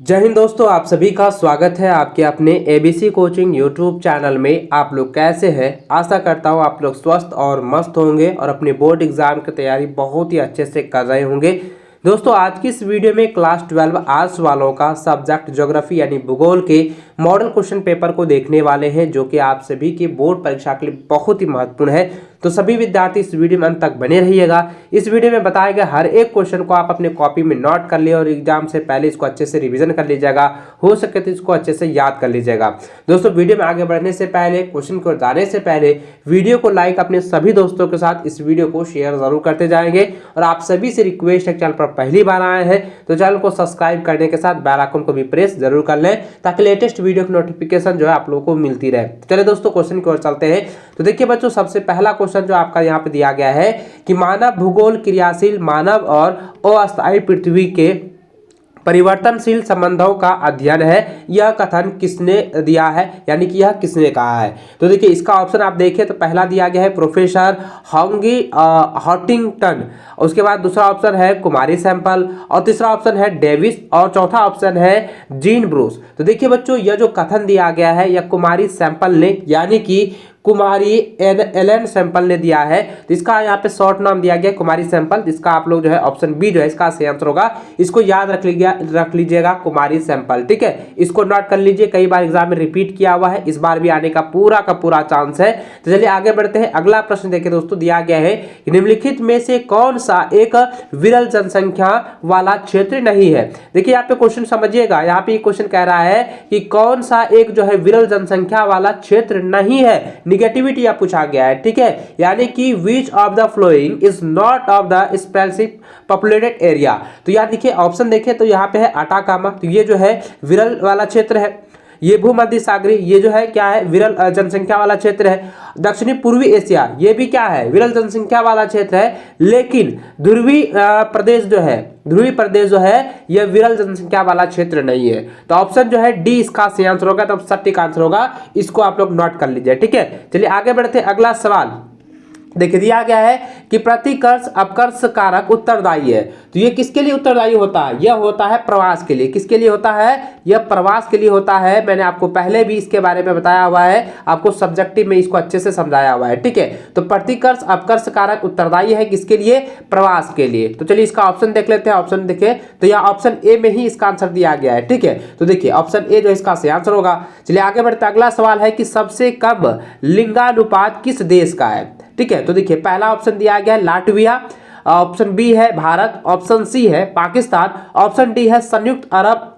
जय हिंद दोस्तों, आप सभी का स्वागत है आपके अपने एबीसी कोचिंग यूट्यूब चैनल में। आप लोग कैसे हैं? आशा करता हूँ आप लोग स्वस्थ और मस्त होंगे और अपने बोर्ड एग्जाम की तैयारी बहुत ही अच्छे से कर रहे होंगे। दोस्तों, आज की इस वीडियो में क्लास 12 आर्ट्स वालों का सब्जेक्ट ज्योग्राफी यानी भूगोल के मॉडल क्वेश्चन पेपर को देखने वाले हैं, जो कि आप सभी की बोर्ड परीक्षा के लिए बहुत ही महत्वपूर्ण है। तो सभी विद्यार्थी इस वीडियो में अंत तक बने रहिएगा। इस वीडियो में बताए गए हर एक क्वेश्चन को आप अपने कॉपी में नोट कर लिए और एग्जाम से पहले इसको अच्छे से रिवीजन कर लीजिएगा। हो सके तो इसको अच्छे से याद कर लीजिएगा। दोस्तों, वीडियो में आगे बढ़ने से पहले, क्वेश्चन को जाने से पहले वीडियो को लाइक अपने सभी दोस्तों के साथ इस वीडियो को शेयर जरूर करते जाएंगे। और आप सभी से रिक्वेस्ट है, चैनल पर पहली बार आए हैं तो चैनल को सब्सक्राइब करने के साथ बेल आइकन को भी प्रेस जरूर कर लें, ताकि लेटेस्ट वीडियो की नोटिफिकेशन जो है आप लोगों को मिलती रहे। चलिए दोस्तों, क्वेश्चन की ओर चलते हैं। तो देखिए बच्चों, सबसे पहला क्वेश्चन जो आपका यहाँ पे दिया गया है कि मानव भूगोल क्रियाशील मानव और अस्थायी पृथ्वी के परिवर्तनशील संबंधों का अध्ययन है। यह कथन किसने दिया है, यानी कि यह किसने कहा है? तो देखिए इसका ऑप्शन आप देखें तो पहला दिया गया है प्रोफेसर हॉन्गी हॉटिंगटन, उसके बाद दूसरा ऑप्शन है कुमारी सैंपल, और तीसरा ऑप्शन है डेविस, और चौथा ऑप्शन है जीन ब्रूस। तो देखिए बच्चों, यह जो कथन दिया गया है यह कुमारी सैंपल ने, यानी कि कुमारी एलन सैंपल ने दिया है। तो इसका यहाँ पे शॉर्ट नाम दिया गया कुमारी सैंपल, जिसका आप लोग जो है ऑप्शन बी जो है इसका सही आंसर होगा। इसको याद रख लीजिएगा कुमारी सैंपल, ठीक है। इसको नोट कर लीजिए, कई बार एग्जाम में रिपीट किया हुआ है, इस बार भी आने का पूरा चांस है। तो चलिए आगे बढ़ते हैं। अगला प्रश्न देखिए दोस्तों, दिया गया है कि निम्नलिखित में से कौन सा एक विरल जनसंख्या वाला क्षेत्र नहीं है। देखिए यहाँ पे क्वेश्चन समझिएगा, यहाँ पे क्वेश्चन कह रहा है कि कौन सा एक जो है विरल जनसंख्या वाला क्षेत्र नहीं है। निगेटिविटी या पूछा गया है, ठीक है। यानी कि which of the following is not of the specific populated area. तो यार देखिए ऑप्शन देखें तो यहाँ पे है अटाकामा, तो ये जो है विरल वाला क्षेत्र है। ये भूमध्य सागरीय, ये जो है क्या है, विरल जनसंख्या वाला क्षेत्र है। दक्षिणी पूर्वी एशिया, ये भी क्या है, विरल जनसंख्या वाला क्षेत्र है। लेकिन ध्रुवीय प्रदेश जो है यह विरल जनसंख्या वाला क्षेत्र नहीं है। तो ऑप्शन जो है डी इसका सही आंसर होगा, तो सटीक आंसर होगा। इसको आप लोग नोट कर लीजिए, ठीक है। चलिए आगे बढ़ते हैं। अगला सवाल देखिए दिया गया है कि प्रतिकर्ष अपकर्ष कारक उत्तरदायी है। तो ये किसके लिए उत्तरदायी होता है? यह होता है प्रवास के लिए। किसके लिए होता है? यह प्रवास के लिए होता है। मैंने आपको पहले भी इसके बारे में बताया हुआ है, आपको सब्जेक्टिव में इसको अच्छे से समझाया हुआ है, ठीक है। तो प्रतिकर्ष अपकर्ष कारक उत्तरदायी है किसके लिए? प्रवास के लिए। तो चलिए इसका ऑप्शन देख लेते हैं। ऑप्शन देखिए तो यह ऑप्शन ए में ही इसका आंसर दिया गया है, ठीक है। तो देखिए ऑप्शन ए जो इसका सही आंसर होगा। चलिए आगे बढ़ते। अगला सवाल है कि सबसे कम लिंगानुपात किस देश का है, ठीक है। तो देखिए पहला ऑप्शन दिया गया है लाटविया, ऑप्शन बी है भारत, ऑप्शन सी है पाकिस्तान, ऑप्शन डी है संयुक्त अरब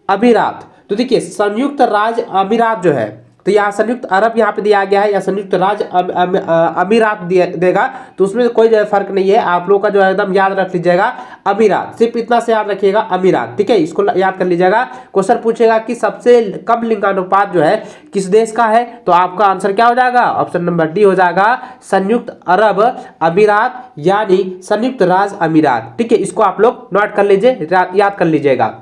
अमीरात। तो देखिए संयुक्त राज्य अमीरात जो है, तो यहाँ संयुक्त अरब यहाँ पे दिया गया है या संयुक्त राज्य अमीरात देगा, तो उसमें कोई फर्क नहीं है। आप लोग का जो है एकदम याद रख लीजिएगा अमीरात, सिर्फ इतना से याद रखिएगा अमीरात, ठीक है। इसको याद कर लीजिएगा। क्वेश्चन पूछेगा कि सबसे कम लिंगानुपात जो है किस देश का है, तो आपका आंसर क्या हो जाएगा? ऑप्शन नंबर डी हो जाएगा, संयुक्त अरब अमीरात यानी संयुक्त राज्य अमीरात, ठीक है। इसको आप लोग नोट कर लीजिए, याद कर लीजिएगा।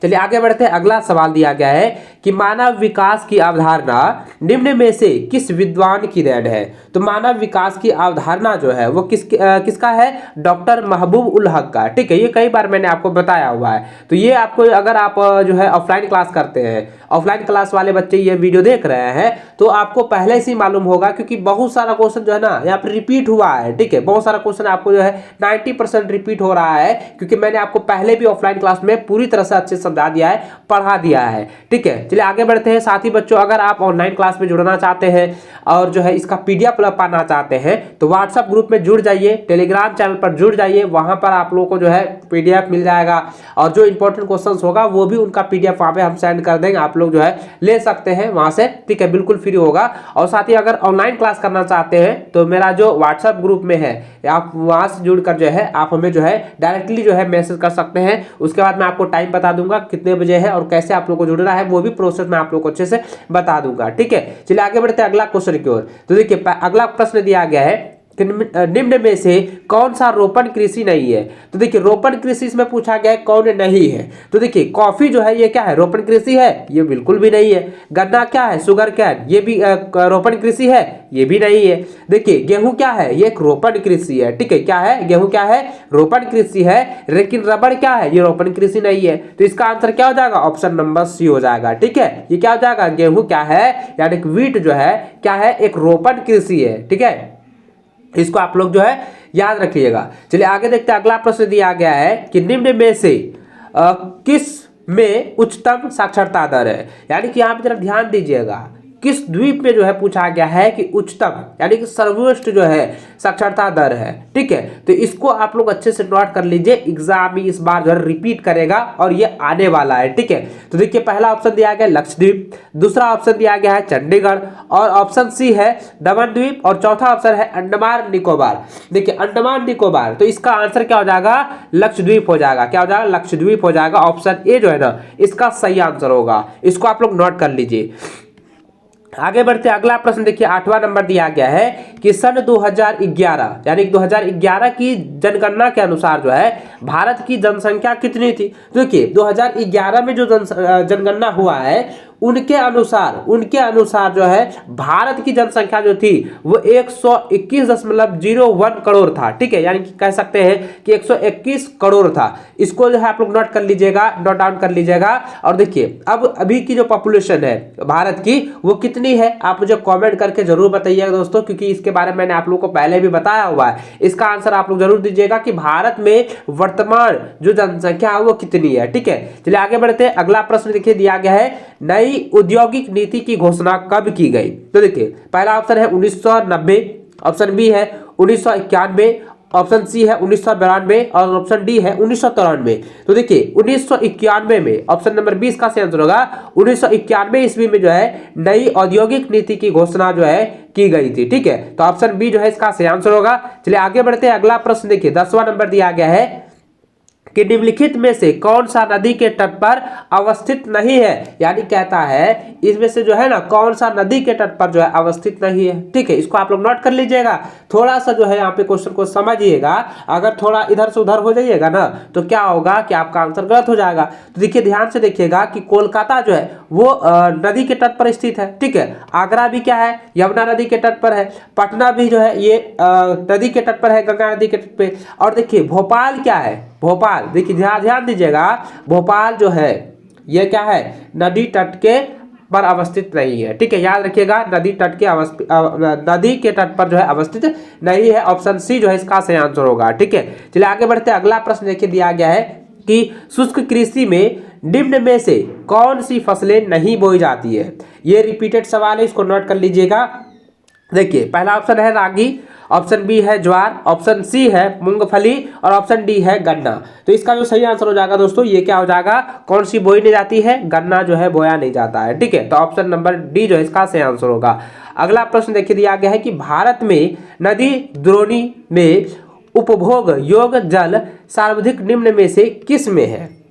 चलिए आगे बढ़ते हैं। अगला सवाल दिया गया है कि मानव विकास की अवधारणा निम्न में से किस विद्वान की देन है। तो मानव विकास की अवधारणा जो है वो किसका है? डॉक्टर महबूब उल हक का, ठीक है। ये कई बार मैंने आपको बताया हुआ है। तो ये आपको अगर आप जो है ऑफलाइन क्लास करते हैं, ऑफलाइन क्लास वाले बच्चे ये वीडियो देख रहे हैं, तो आपको पहले से ही मालूम होगा, क्योंकि बहुत सारा क्वेश्चन जो है ना यहाँ पर रिपीट हुआ है, ठीक है। बहुत सारा क्वेश्चन आपको जो है 90% रिपीट हो रहा है, क्योंकि मैंने आपको पहले भी ऑफलाइन क्लास में पूरी तरह से अच्छे समझा दिया है, पढ़ा दिया है, ठीक है। चलिए आगे बढ़ते हैं। साथ ही बच्चों, अगर आप ऑनलाइन क्लास में जुड़ना चाहते हैं और जो है इसका पीडीएफ पाना चाहते हैं, तो व्हाट्सएप ग्रुप में जुड़ जाइए, टेलीग्राम चैनल पर जुड़ जाइए। वहां पर आप लोगों को जो है पीडीएफ मिल जाएगा, और जो इंपॉर्टेंट क्वेश्चंस होगा वो भी उनका पीडीएफ वहां पे हम सेंड कर देंगे, आप लोग जो है ले सकते हैं वहां से, ठीक है। बिल्कुल फ्री होगा। और साथ ही अगर ऑनलाइन क्लास करना चाहते हैं तो मेरा जो व्हाट्सएप ग्रुप में है, आप वहां से जुड़कर जो है आप हमें जो है डायरेक्टली जो है मैसेज कर सकते हैं। उसके बाद मैं आपको टाइम बता दूंगा कितने बजे है और कैसे आप लोग को जुड़ना है, वो भी प्रोसेस मैं आप लोग को अच्छे से बता दूंगा, ठीक है। चलिए आगे बढ़ते हैं अगला क्वेश्चन की ओर। तो देखिए अगला प्रश्न दिया गया है निम्न में से कौन सा रोपण कृषि नहीं है? तो देखिए रोपण कृषि इसमें पूछा गया है कौन नहीं है। तो देखिए कॉफी जो है ये क्या है, रोपण कृषि है? ये बिल्कुल भी नहीं है। गन्ना क्या है, शुगर कैन, ये भी रोपण कृषि है? ये भी नहीं है। देखिए गेहूं क्या है, ये एक रोपण कृषि है। ठीक है, क्या है, गेहूं क्या है, रोपण कृषि है। लेकिन रबड़ क्या है, ये रोपण कृषि नहीं है। तो इसका आंसर क्या हो जाएगा, ऑप्शन नंबर सी हो जाएगा। ठीक है, ये क्या हो जाएगा, गेहूं क्या है यानी कि व्हीट जो है क्या है, एक रोपण कृषि है। ठीक है, इसको आप लोग जो है याद रखिएगा। चलिए आगे देखते हैं, अगला प्रश्न दिया गया है कि निम्न में से किस में उच्चतम साक्षरता दर है? यानी कि यहाँ पे जरा ध्यान दीजिएगा, किस द्वीप में जो है पूछा गया है कि उच्चतम यानी कि सर्वोच्च जो है साक्षरता दर है। ठीक है, तो इसको आप लोग अच्छे से नोट कर लीजिए, एग्जाम में इस बार जो है रिपीट करेगा और ये आने वाला है। ठीक है, तो देखिए पहला ऑप्शन दिया गया है लक्षद्वीप, दूसरा ऑप्शन दिया गया है चंडीगढ़, और ऑप्शन सी है दमन द्वीप, और चौथा ऑप्शन है अंडमान निकोबार। देखिए अंडमान निकोबार, तो इसका आंसर क्या हो जाएगा, लक्षद्वीप हो जाएगा। क्या हो जाएगा, लक्षद्वीप हो जाएगा। ऑप्शन ए जो है ना इसका सही आंसर होगा, इसको आप लोग नोट कर लीजिए। आगे बढ़ते अगला प्रश्न देखिए, 8वां नंबर दिया गया है कि सन 2011 यानी 2011 की जनगणना के अनुसार जो है भारत की जनसंख्या कितनी थी? देखिए 2011 में जो जनगणना हुआ है उनके अनुसार जो है भारत की जनसंख्या जो थी वो 121.01 करोड़ था। ठीक है, यानी कि कह सकते हैं कि 121 करोड़ था। इसको जो है आप लोग नोट कर लीजिएगा, नोट डाउन कर लीजिएगा। और देखिए अब अभी की जो पॉपुलेशन है भारत की वो कितनी है, आप मुझे कमेंट करके जरूर बताइएगा दोस्तों, क्योंकि इसके बारे में मैंने आप लोगों को पहले भी बताया हुआ है। इसका आंसर आप लोग जरूर दीजिएगा कि भारत में वर्तमान जो जनसंख्या है वो कितनी है। ठीक है, चलिए आगे बढ़ते हैं। अगला प्रश्न देखिए दिया गया है, नई औद्योगिक नीति की घोषणा कब की गई? तो देखिए पहला ऑप्शन है 1990, ऑप्शन बी है 1991, ऑप्शन सी है 1992 और ऑप्शन डी है 1993। तो देखिए 1991 में ऑप्शन नंबर 20 का आंसर होगा। 1991 ईस्वी में जो है नई औद्योगिक नीति की घोषणा जो है की गई थी। ठीक है, तो ऑप्शन बी जो है इसका सही आंसर होगा। चलिए आगे बढ़ते हैं, अगला प्रश्न देखिए 10वां नंबर दिया गया है कि निम्नलिखित में से कौन सा नदी के तट पर अवस्थित नहीं है? यानी कहता है इसमें से जो है ना कौन सा नदी के तट पर जो है अवस्थित नहीं है। ठीक है, इसको आप लोग नोट कर लीजिएगा। थोड़ा सा जो है यहाँ पे क्वेश्चन को समझिएगा, अगर थोड़ा इधर से उधर हो जाइएगा ना तो क्या होगा कि आपका आंसर गलत हो जाएगा। तो देखिए ध्यान से देखिएगा कि कोलकाता जो है वो नदी के तट पर स्थित है। ठीक है, आगरा भी क्या है, यमुना नदी के तट पर है। पटना भी जो है ये नदी के तट पर है, गंगा नदी के तट पे। और देखिए भोपाल क्या है, भोपाल देखिए ध्यान दीजिएगा, भोपाल जो है ये क्या है, नदी तट के पर अवस्थित नहीं है। ठीक है, याद रखिएगा नदी के तट पर जो है अवस्थित नहीं है। ऑप्शन सी जो है इसका सही आंसर होगा। ठीक है, चलिए आगे बढ़ते हैं। अगला प्रश्न देखिए दिया गया है कि शुष्क कृषि में निम्न में से कौन सी फसलें नहीं बोई जाती है? ये रिपीटेड सवाल है, इसको नोट कर लीजिएगा। देखिए पहला ऑप्शन है रागी, ऑप्शन बी है ज्वार, ऑप्शन सी है मूंगफली और ऑप्शन डी है गन्ना। तो इसका जो सही आंसर हो जाएगा दोस्तों ये क्या हो जाएगा, कौन सी बोई नहीं जाती है, गन्ना जो है बोया नहीं जाता है। ठीक है, तो ऑप्शन नंबर डी जो है इसका सही आंसर होगा। अगला प्रश्न देखिए दिया गया है कि भारत में नदी द्रोणी में उपभोग योग्य जल सर्वाधिक निम्न में से किस में है?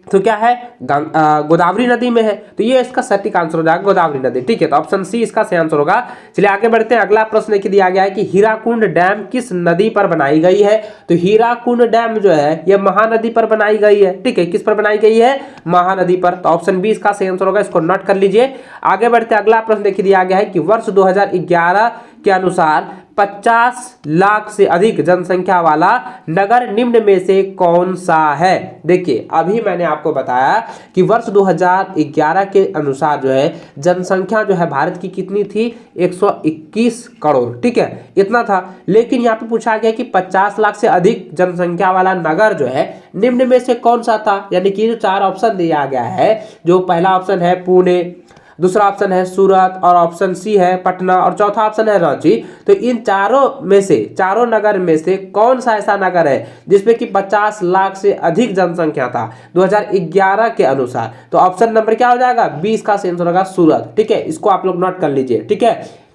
तो क्या है, गोदावरी नदी में है। तो ये इसका सटीक आंसर हो जाएगा गोदावरी नदी। ठीक है, तो ऑप्शन सी इसका सही आंसर होगा। चलिए आगे बढ़ते हैं। अगला प्रश्न देखिए दिया गया है कि हीराकुंड डैम किस नदी पर बनाई गई है? तो हीराकुंड डैम जो है ये महानदी पर बनाई गई है। ठीक है, किस पर बनाई गई है, महानदी पर। तो ऑप्शन बी इसका सही आंसर होगा, इसको नोट कर लीजिए। आगे बढ़ते अगला प्रश्न देखिए दिया गया है कि वर्ष 2011 के अनुसार 50 लाख से अधिक जनसंख्या वाला नगर निम्न में से कौन सा है? देखिए अभी मैंने आपको बताया कि वर्ष 2011 के अनुसार जो है जनसंख्या जो है भारत की कितनी थी, 121 करोड़। ठीक है, इतना था। लेकिन यहाँ पे पूछा गया कि 50 लाख से अधिक जनसंख्या वाला नगर जो है निम्न में से कौन सा था? यानी कि जो 4 ऑप्शन दिया गया है, जो पहला ऑप्शन है पुणे, दूसरा ऑप्शन है सूरत और ऑप्शन सी है पटना और चौथा ऑप्शन है रांची। तो इन चारों नगर में से कौन सा ऐसा नगर है जिसमें कि 50 लाख से अधिक जनसंख्या था 2011 के अनुसार? तो ऑप्शन नंबर क्या हो जाएगा, 20 का आंसर होगा सूरत। ठीक है, इसको आप लोग नोट कर लीजिए। ठीक है,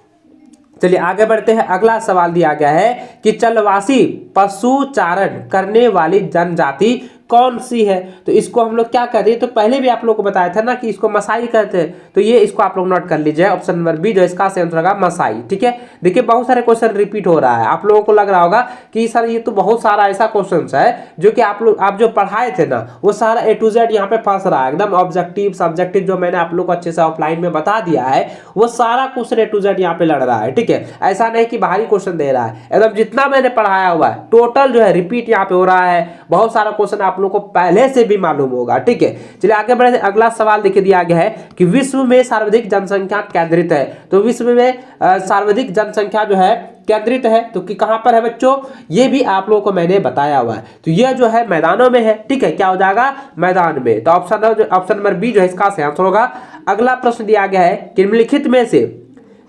चलिए आगे बढ़ते हैं। अगला सवाल दिया गया है कि चलवासी पशु चारण करने वाली जनजाति कौन सी है? तो इसको हम लोग क्या कहते हैं, तो पहले भी आप लोग को बताया था ना कि इसको मसाई कहते हैं। तो ये इसको आप लोग नोट कर लीजिए, ऑप्शन नंबर बी जो इसका सही आंसर होगा मसाई। ठीक है, देखिए बहुत सारे क्वेश्चन रिपीट हो रहा है, आप लोगों को लग रहा होगा कि सर ये तो बहुत सारा ऐसा क्वेश्चन है जो कि आप जो पढ़ाए थे ना वो सारा ए टू जेड यहाँ पे फंस रहा है, एकदम ऑब्जेक्टिव सब्जेक्टिव जो मैंने आप लोग को अच्छे से ऑफलाइन में बता दिया है वो सारा क्वेश्चन ए टू जेड यहाँ पे लड़ रहा है। ठीक है, ऐसा नहीं कि बाहरी क्वेश्चन दे रहा है, एकदम जितना मैंने पढ़ाया हुआ है टोटल जो है रिपीट यहाँ पे हो रहा है। बहुत सारा क्वेश्चन आप लोग को पहले से भी मालूम होगा। ठीक है, चलिए आगे बढ़े। अगला सवाल देखिए दिया गया है कि विश्व में सर्वाधिक जनसंख्या केंद्रित है। तो विश्व में सर्वाधिक जनसंख्या जो है केंद्रित है तो कि कहां पर है बच्चों, ये भी आप लोगों को मैंने बताया हुआ है। तो ये जो है मैदानों में है। ठीक है, क्या हो जाएगा, मैदान में। तो ऑप्शन नंबर बी जो है इसका सही आंसर होगा। अगला प्रश्न दिया गया है कि निम्नलिखित में से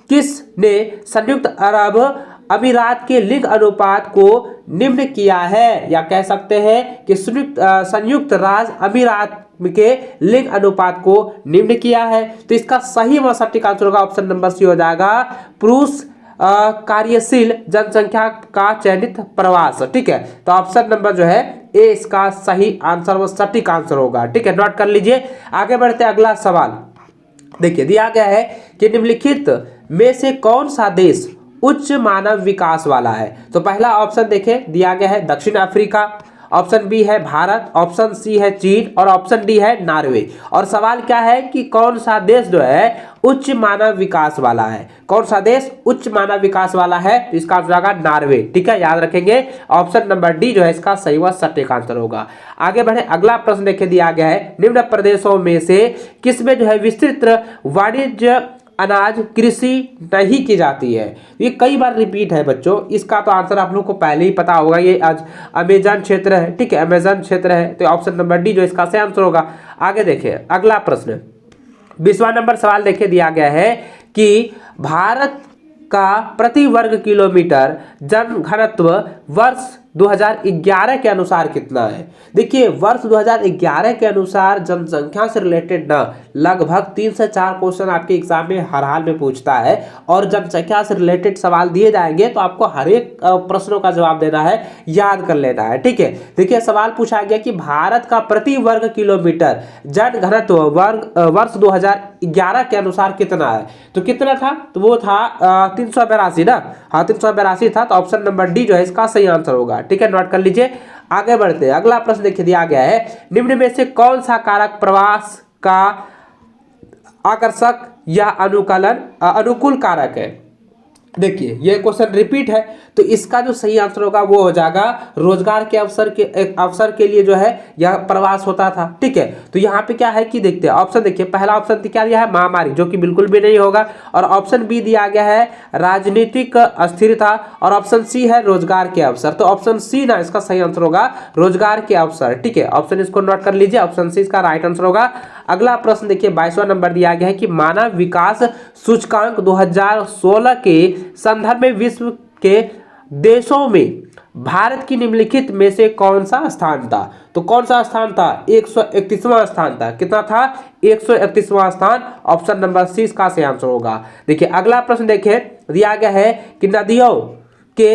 किसने संयुक्त अरब अमीरात के लिंग अनुपात को निम्न किया है, या कह सकते हैं कि संयुक्त राज्य अमीरात के लिंग अनुपात को निम्न किया है। तो इसका सही व सटीक आंसर होगा ऑप्शन नंबर सी हो जाएगा, पुरुष कार्यशील जनसंख्या का चयनित प्रवास। ठीक है, तो ऑप्शन नंबर जो है ए इसका सही आंसर व सटीक आंसर होगा। ठीक है, नोट कर लीजिए। आगे बढ़ते अगला सवाल देखिए दिया गया है कि निम्नलिखित में से कौन सा देश उच्च मानव विकास वाला है। तो पहला ऑप्शन देखें दिया गया है दक्षिण अफ्रीका, ऑप्शन बी है भारत, ऑप्शन सी है चीन और ऑप्शन डी है नॉर्वे। और सवाल क्या है कि कौन सा देश जो है उच्च मानव विकास वाला है, कौन सा देश उच्च मानव विकास वाला है? तो इसका आंसर होगा नॉर्वे। ठीक है, याद रखेंगे ऑप्शन नंबर डी जो है इसका सही व सटीक आंसर होगा। आगे बढ़े अगला प्रश्न देखे दिया गया है निम्न प्रदेशों में से किसमें जो है विस्तृत वाणिज्य अनाज कृषि नहीं की जाती है। ये कई बार रिपीट है बच्चों, इसका तो आंसर आप लोग को पहले ही पता होगा, ये आज अमेजन क्षेत्र है। ठीक है, अमेजन क्षेत्र है, तो ऑप्शन नंबर डी जो इसका सही आंसर होगा। आगे देखिए अगला प्रश्न 20वां नंबर सवाल देखिए दिया गया है कि भारत का प्रति वर्ग किलोमीटर जनघनत्व वर्ष 2011 के अनुसार कितना है? देखिए वर्ष 2011 के अनुसार जनसंख्या से रिलेटेड ना लगभग 3 से 4 क्वेश्चन आपके एग्जाम में हर हाल में पूछता है, और जनसंख्या से रिलेटेड सवाल दिए जाएंगे तो आपको हर एक प्रश्नों का जवाब देना है, याद कर लेना है। ठीक है, देखिए सवाल पूछा गया कि भारत का प्रति वर्ग किलोमीटर जनघनत्व वर्ष 2011 के अनुसार कितना है? तो कितना था? तो वो था 382 ना। हाँ 382 था, तो ऑप्शन नंबर डी जो है इसका सही आंसर होगा। ठीक है, नोट कर लीजिए। आगे बढ़ते हैं अगला प्रश्न देखिए दिया गया है निम्न में से कौन सा कारक प्रवास का आकर्षक या अनुकूल कारक है? देखिए ये क्वेश्चन रिपीट है, तो इसका जो सही आंसर होगा वो हो जाएगा रोजगार के अवसर के लिए जो है यह प्रवास होता था। ठीक है, तो यहाँ पे क्या है कि देखते हैं ऑप्शन देखिए, पहला ऑप्शन क्या दिया है महामारी, जो कि बिल्कुल भी नहीं होगा, और ऑप्शन बी दिया गया है राजनीतिक अस्थिरता, और ऑप्शन सी है रोजगार के अवसर। तो ऑप्शन सी ना इसका सही आंसर होगा रोजगार के अवसर। ठीक है, ऑप्शन इसको नोट कर लीजिए, ऑप्शन सी इसका राइट आंसर होगा। अगला प्रश्न देखिए 22वां नंबर दिया गया है कि मानव विकास सूचकांक 2016 के संदर्भ में विश्व के देशों में भारत की निम्नलिखित में से कौन सा स्थान था? तो कौन सा स्थान था? 131वां स्थान था। कितना था? 131वां स्थान। ऑप्शन नंबर सी इसका सही आंसर होगा। देखिए अगला प्रश्न देखिए दिया गया है कि नदियों के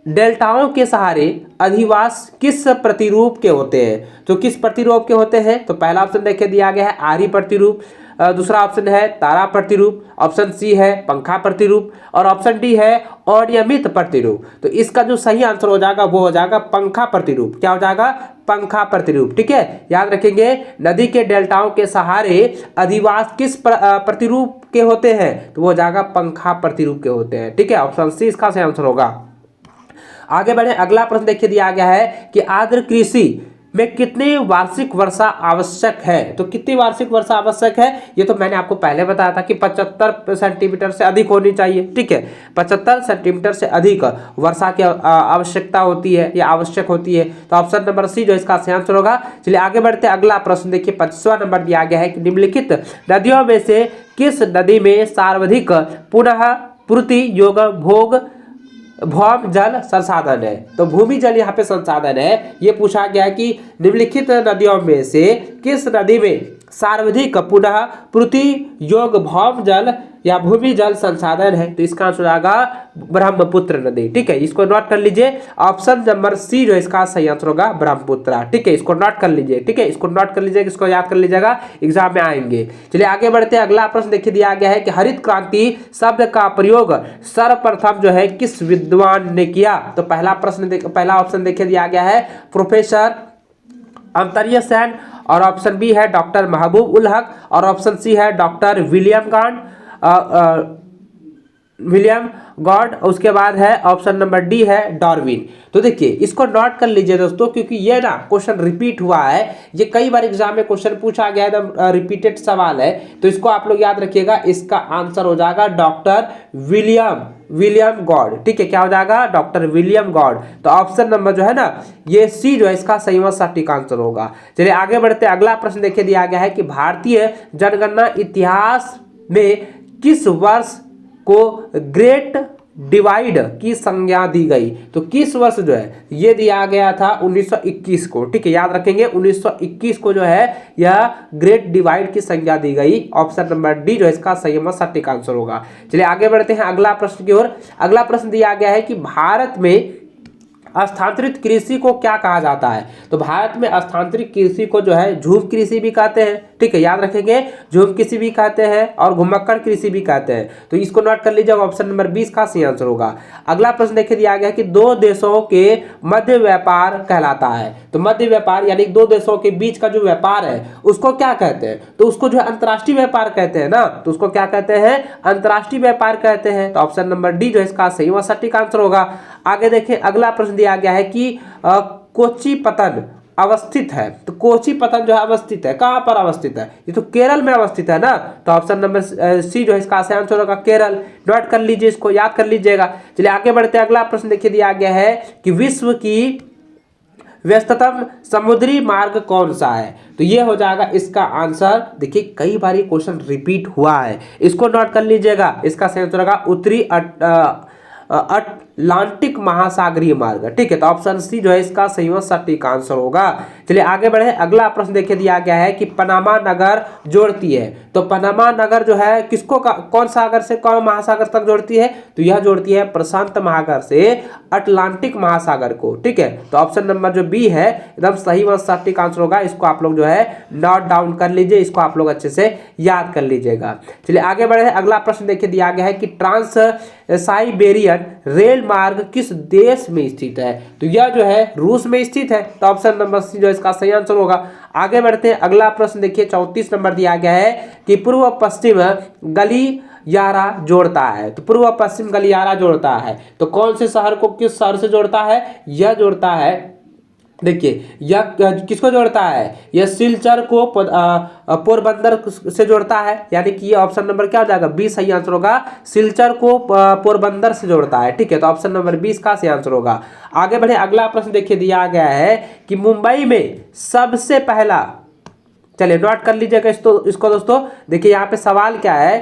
डेल्टाओं के सहारे अधिवास किस प्रतिरूप के होते हैं? तो किस प्रतिरूप के होते हैं? तो पहला ऑप्शन देखिए दिया गया है आरी प्रतिरूप, दूसरा ऑप्शन है तारा प्रतिरूप, ऑप्शन सी है पंखा प्रतिरूप, और ऑप्शन डी है अनियमित प्रतिरूप। तो इसका जो सही आंसर हो जाएगा वो हो जाएगा पंखा प्रतिरूप। क्या हो जाएगा? पंखा प्रतिरूप। ठीक है, याद रखेंगे नदी के डेल्टाओं के सहारे अधिवास किस प्रतिरूप के होते हैं? तो वो हो जाएगा पंखा प्रतिरूप के होते हैं। ठीक है, ऑप्शन सी इसका सही आंसर होगा। आगे बढ़े अगला प्रश्न देखिए दिया गया है कि आर्द्र कृषि में कितनी वार्षिक वर्षा आवश्यक है? तो कितनी वार्षिक वर्षा आवश्यक है? ये तो मैंने आपको पहले बताया था कि 75 सेंटीमीटर से अधिक होनी चाहिए। ठीक है, 75 सेंटीमीटर से अधिक वर्षा की आवश्यकता होती है या आवश्यक होती है। तो ऑप्शन नंबर सी जो इसका सही आंसर होगा। चलिए आगे बढ़ते अगला प्रश्न देखिए 25वां नंबर दिया गया है कि निम्नलिखित नदियों में से किस नदी में सर्वाधिक पुनः पूर्ति योग्य भौम जल संसाधन है? तो भूमि जल यहाँ पे संसाधन है। ये पूछा गया कि निम्नलिखित नदियों में से किस नदी में सर्वाधिक पुनः पूर्ति योग्य भौम जल या भूमि जल संसाधन है? तो इसका आंसर आएगा ब्रह्मपुत्र नदी। ठीक है, इसको नोट कर लीजिए। ऑप्शन नंबर सी जो इसका सही आंसर होगा ब्रह्मपुत्र। ठीक है, इसको नोट कर लीजिए। ठीक है, इसको नोट कर लीजिए, इसको याद कर लीजिएगा, एग्जाम में आएंगे। चलिए आगे बढ़ते हैं। अगला प्रश्न देखिए दिया गया है कि हरित क्रांति शब्द का प्रयोग सर्वप्रथम जो है किस विद्वान ने किया? तो पहला ऑप्शन देखिए दिया गया है प्रोफेसर अमर्त्य सेन, और ऑप्शन बी है डॉक्टर महबूब उल हक, और ऑप्शन सी है डॉक्टर विलियम गॉड। उसके बाद है ऑप्शन नंबर डी है डार्विन। तो देखिए इसको नोट कर लीजिए दोस्तों, क्योंकि ये ना क्वेश्चन रिपीट हुआ है, ये कई बार एग्जाम में क्वेश्चन पूछा गया, एकदम रिपीटेड सवाल है। तो इसको आप लोग याद रखिएगा, इसका आंसर हो जाएगा डॉक्टर विलियम गॉड। ठीक है, क्या हो जाएगा? Doctor William God. तो ऑप्शन नंबर जो है ना ये सी जो है इसका सही व सटीक आंसर होगा। चलिए आगे बढ़ते। अगला प्रश्न देखिए दिया गया है कि भारतीय जनगणना इतिहास में किस वर्ष को ग्रेट डिवाइड की संज्ञा दी गई? तो किस वर्ष जो है ये दिया गया था? 1921 को। ठीक है, याद रखेंगे 1921 को जो है यह ग्रेट डिवाइड की संज्ञा दी गई। ऑप्शन नंबर डी जो इसका सही व सटीक आंसर होगा। चलिए आगे बढ़ते हैं अगला प्रश्न की ओर। अगला प्रश्न दिया गया है कि भारत में स्थानांतरित कृषि को क्या कहा जाता है? तो भारत में स्थानांतरित कृषि को जो है झूम कृषि भी कहते हैं। ठीक है, याद रखेंगे, झूम कृषि भी कहते हैं और घुमक्कड़ कृषि भी कहते हैं। तो इसको नोट कर लीजिए, ऑप्शन नंबर 20 का सही आंसर होगा। अगला प्रश्न देखिए दिया गया है कि दो देशों के मध्य व्यापार कहलाता है। तो मध्य व्यापार यानी दो देशों के बीच का जो व्यापार है उसको क्या कहते हैं? तो उसको जो है अंतर्राष्ट्रीय व्यापार कहते हैं ना। तो उसको क्या कहते हैं? अंतर्राष्ट्रीय व्यापार कहते हैं। तो ऑप्शन नंबर डी जो है इसका सही व सटीक आंसर होगा। आगे देखें, अगला प्रश्न दिया गया है कि कोच्चि पत्तन अवस्थित है। तो कोच्चि पत्तन जो है अवस्थित है, कहां पर अवस्थित है? ये तो केरल में अवस्थित है ना। तो ऑप्शन नंबर सी जो है इसका सही आंसर होगा केरल। नोट कर लीजिए, इसको याद कर लीजिएगा। चलिए आगे बढ़ते हैं। अगला प्रश्न देखिए दिया गया है कि विश्व की व्यस्ततम समुद्री मार्ग कौन सा है? तो ये हो जाएगा इसका आंसर। देखिए कई बार ये क्वेश्चन रिपीट हुआ है, इसको नोट कर लीजिएगा। इसका सही आंसर होगा उत्तरी अटलांटिक महासागरीय मार्ग। ठीक है, तो ऑप्शन सी जो है इसका सही व सटीक आंसर होगा। चलिए आगे बढ़े। अगला प्रश्न देखिए दिया गया है कि पनामा नगर जोड़ती है। तो पनामा नगर जो है किसको कौन सागर से कौन महासागर तक जोड़ती है? तो यह जोड़ती है प्रशांत महासागर से अटलांटिक महासागर को। ठीक है, तो ऑप्शन नंबर जो बी है एकदम सही व सटीक आंसर होगा। इसको आप लोग जो है नोट डाउन कर लीजिए, इसको आप लोग अच्छे से याद कर लीजिएगा। चलिए आगे बढ़े। अगला प्रश्न देखिए दिया गया है कि ट्रांस साइबेरियन रेल मार्ग किस देश में स्थित है? तो यह जो है रूस में स्थित है। तो ऑप्शन नंबर सी जो इसका सही आंसर होगा। आगे बढ़ते हैं। अगला प्रश्न देखिए 34 नंबर दिया गया है कि पूर्व पश्चिम गलियारा जोड़ता है। तो पूर्व पश्चिम गलियारा जोड़ता है, तो कौन से शहर को किस शहर से जोड़ता है? यह जोड़ता है, देखिए यह किसको जोड़ता है? यह सिलचर को पोरबंदर से जोड़ता है। यानी कि ये ऑप्शन नंबर क्या हो जाएगा? 20 सही आंसर होगा। सिलचर को पोरबंदर से जोड़ता है। ठीक है, तो ऑप्शन नंबर 20 का सही आंसर होगा। आगे बढ़े। अगला प्रश्न देखिए दिया गया है कि मुंबई में सबसे पहला, चलिए नोट कर लीजिएगा इसको दोस्तों। देखिए यहाँ पे सवाल क्या है,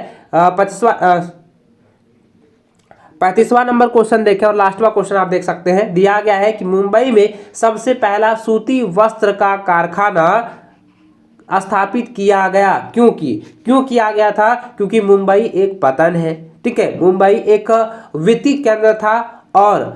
35वां नंबर क्वेश्चन देखें और लास्टवां क्वेश्चन आप देख सकते हैं। दिया गया है कि मुंबई में सबसे पहला सूती वस्त्र का कारखाना स्थापित किया गया। क्यों किया गया था? क्योंकि मुंबई एक पतन है। ठीक है, मुंबई एक वित्तीय केंद्र था और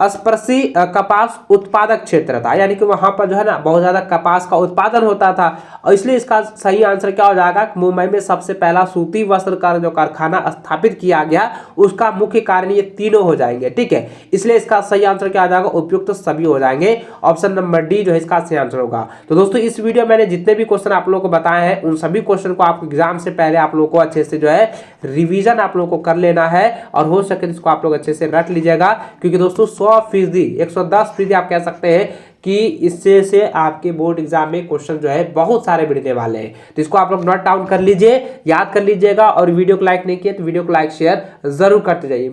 स्पर्शी कपास उत्पादक क्षेत्र था। यानी कि वहां पर जो है ना बहुत ज्यादा कपास का उत्पादन होता था, और इसलिए इसका सही आंसर क्या हो जाएगा? मुंबई में सबसे पहला सूती वस्त्र का जो कारखाना स्थापित किया गया, उसका मुख्य कारण ये तीनों हो जाएंगे। ठीक है, इसलिए इसका सही आंसर क्या हो जाएगा? उपयुक्त तो सभी हो जाएंगे। ऑप्शन नंबर डी जो है इसका सही आंसर होगा। तो दोस्तों इस वीडियो में मैंने जितने भी क्वेश्चन आप लोगों को बताए हैं, उन सभी क्वेश्चन को आप एग्जाम से पहले आप लोगों को अच्छे से जो है रिविजन आप लोगों को कर लेना है, और हो सके तो इसको आप लोग अच्छे से रट लीजिएगा। क्योंकि दोस्तों 100% 110% आप कह सकते हैं कि इससे से आपके बोर्ड एग्जाम में क्वेश्चन जो है बहुत सारे मिलने वाले हैं। तो इसको आप लोग नोट डाउन कर लीजिए, याद कर लीजिएगा, और वीडियो को लाइक नहीं किया तो वीडियो को लाइक शेयर जरूर करते जाइए।